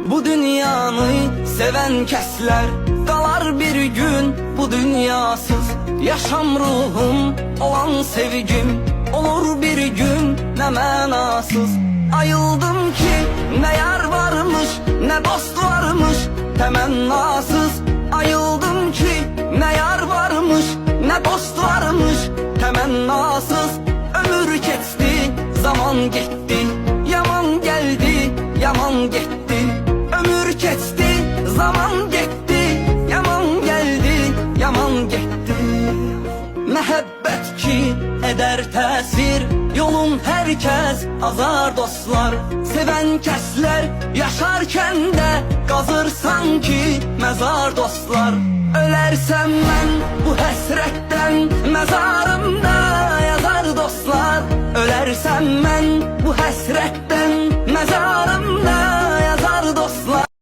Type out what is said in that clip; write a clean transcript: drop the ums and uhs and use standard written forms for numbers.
Bu dünyanı seven kəslər qalar bir gün bu dünyasız. Yaşam ruhum olan sevgim olur bir gün ne mənasız. Ayıldım ki ne yar varmış ne dost varmış temennasız. Ayıldım ki ne yar varmış ne dost varmış temennasız. Ömür geçti, zaman gitti, yaman geldi, yaman gitti. Ömür geçti, zaman gitti, yaman geldi, yaman gitti. Məhəbbət ki eder təsir, yolun herkes azar dostlar. Seven kəslər yaşarkən də qazır sanki mezar dostlar. Ölərsəm mən bu həsrətdən məzarımda yazar dostlar. Ölərsəm mən bu həsrətdən məzarımda